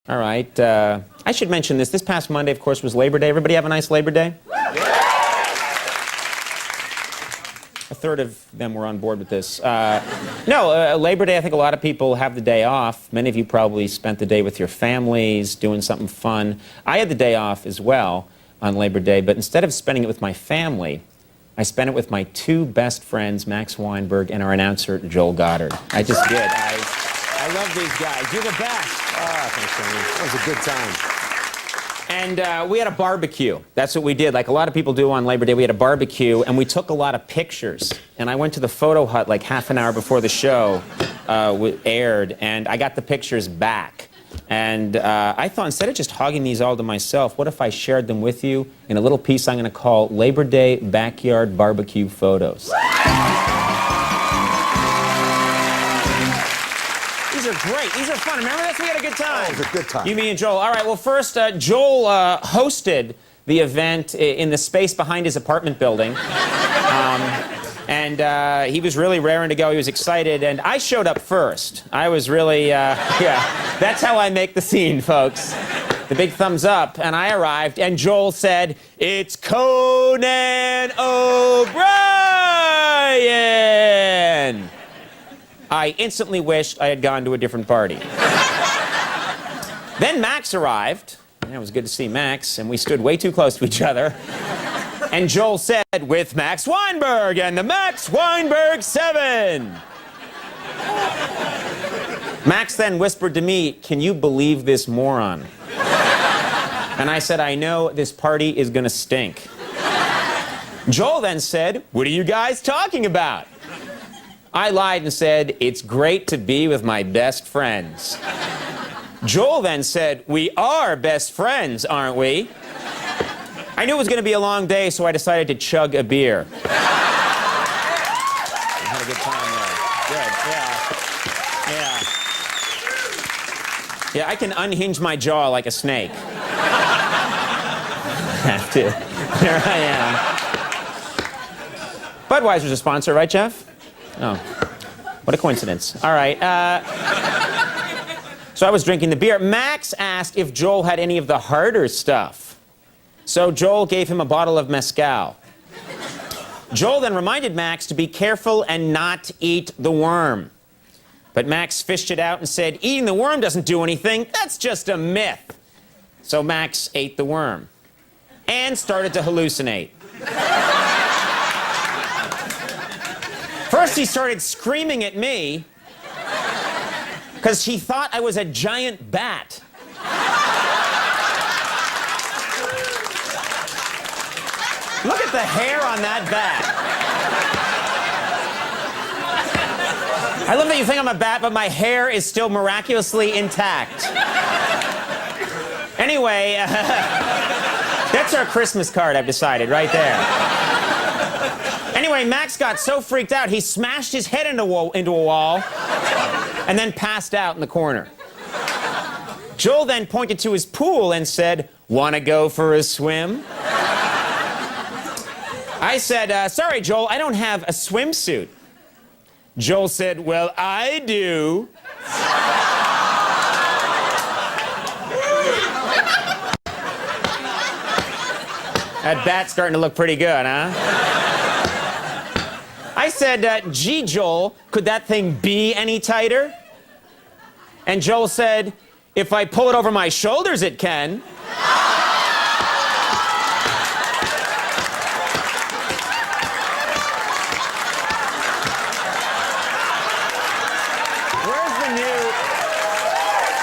All right. I should mention this. This past Monday, of course, was Labor Day. Everybody have a nice Labor Day? A third of them were on board with this. Labor Day, I think a lot of people have the day off. Many of you probably spent the day with your families, doing something fun. I had the day off as well on Labor Day, but instead of spending it with my family, I spent it with my two best friends, Max Weinberg and our announcer, Joel Goddard. I just did. I love these guys. You're the best. Oh, thanks, Tony. That was a good time. And we had a barbecue. That's what we did. Like a lot of people do on Labor Day, we had a barbecue, and we took a lot of pictures. And I went to the photo hut like half an hour before the show aired, and I got the pictures back. And I thought, instead of just hogging these all to myself, what if I shared them with you in a little piece I'm going to call Labor Day Backyard Barbecue Photos. These are great. These are fun. Remember this? We had a good time. Oh, it was a good time. You, me, and Joel. All right, well, first, Joel hosted the event in the space behind his apartment building. And he was really raring to go. He was excited. And I showed up first. I was really, that's how I make the scene, folks. The big thumbs up. And I arrived, and Joel said, "It's Conan O'Brien." I instantly wished I had gone to a different party. Then Max arrived. And it was good to see Max, and we stood way too close to each other. And Joel said, "With Max Weinberg and the Max Weinberg 7. Max then whispered to me, "Can you believe this moron?" And I said, "I know this party is gonna stink." Joel then said, "What are you guys talking about?" I lied and said, "It's great to be with my best friends." Joel then said, "We are best friends, aren't we?" I knew it was going to be a long day, so I decided to chug a beer. I had a good time there. Good, yeah. Yeah, I can unhinge my jaw like a snake. I have to. There I am. Budweiser's a sponsor, right, Jeff? Oh, what a coincidence. All right. So I was drinking the beer. Max asked if Joel had any of the harder stuff. So Joel gave him a bottle of mezcal. Joel then reminded Max to be careful and not eat the worm. But Max fished it out and said, "Eating the worm doesn't do anything. That's just a myth." So Max ate the worm and started to hallucinate. First, he started screaming at me because he thought I was a giant bat. Look at the hair on that bat. I love that you think I'm a bat, but my hair is still miraculously intact. Anyway, that's our Christmas card, I've decided, right there. Anyway, Max got so freaked out, he smashed his head into a wall and then passed out in the corner. Joel then pointed to his pool and said, "Want to go for a swim?" I said, "Sorry, Joel, I don't have a swimsuit." Joel said, "Well, I do." That bat's starting to look pretty good, huh? I said, "Gee, Joel, could that thing be any tighter?" And Joel said, "If I pull it over my shoulders, it can." Where's the new...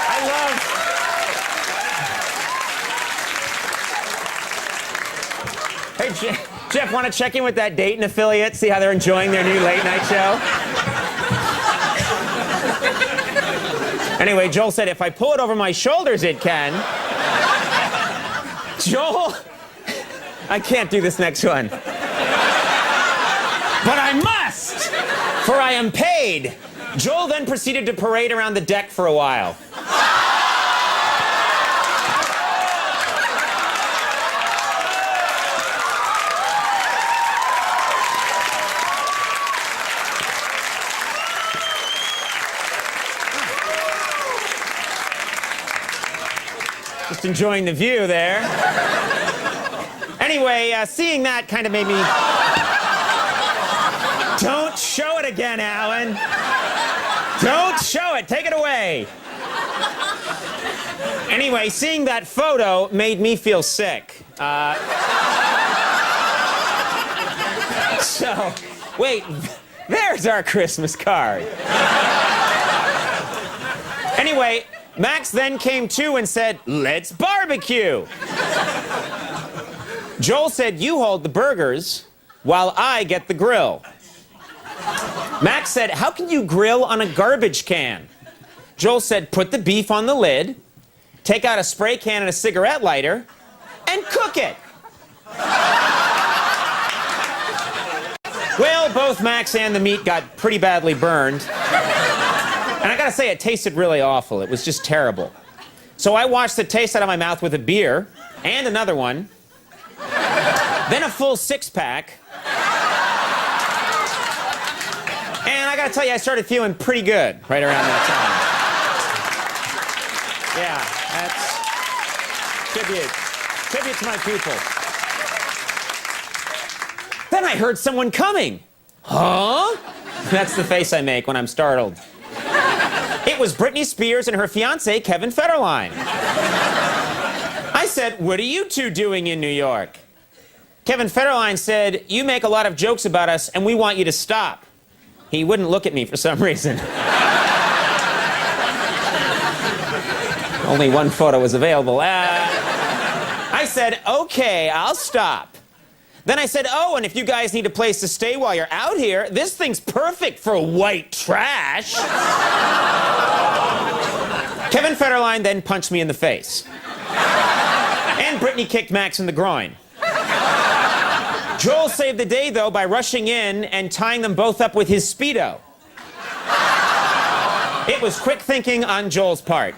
I love... Hey, Jeff, want to check in with that Dayton affiliate, see how they're enjoying their new late-night show? Anyway, Joel said, "If I pull it over my shoulders, it can." Joel, I can't do this next one. But I must, for I am paid. Joel then proceeded to parade around the deck for a while. Just enjoying the view there. Anyway, seeing that kind of made me... Don't show it again, Alan. Don't show it. Take it away. Anyway, seeing that photo made me feel sick. So, wait, there's our Christmas card. Anyway, Max then came to and said, let's barbecue. Joel said, you hold the burgers while I get the grill. Max said, how can you grill on a garbage can? Joel said, put the beef on the lid, take out a spray can and a cigarette lighter, and cook it. Well, both Max and the meat got pretty badly burned. And I gotta say, it tasted really awful. It was just terrible. So I washed the taste out of my mouth with a beer, and another one, then a full six-pack. And I gotta tell you, I started feeling pretty good right around that time. Yeah, that's tribute to my people. Then I heard someone coming. Huh? That's the face I make when I'm startled. It was Britney Spears and her fiancé, Kevin Federline. I said, what are you two doing in New York? Kevin Federline said, you make a lot of jokes about us and we want you to stop. He wouldn't look at me for some reason. Only one photo was available. I said, okay, I'll stop. Then I said, oh, and if you guys need a place to stay while you're out here, this thing's perfect for white trash. Kevin Federline then punched me in the face. And Britney kicked Max in the groin. Joel saved the day, though, by rushing in and tying them both up with his Speedo. It was quick thinking on Joel's part.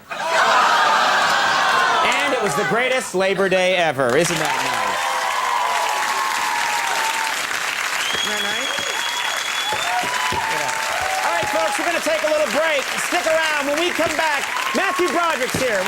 And it was the greatest Labor Day ever. Isn't that nice? Isn't that nice? Yeah. All right, folks, we're going to take a little break. Stick around. When we come back, Matthew Broderick's here.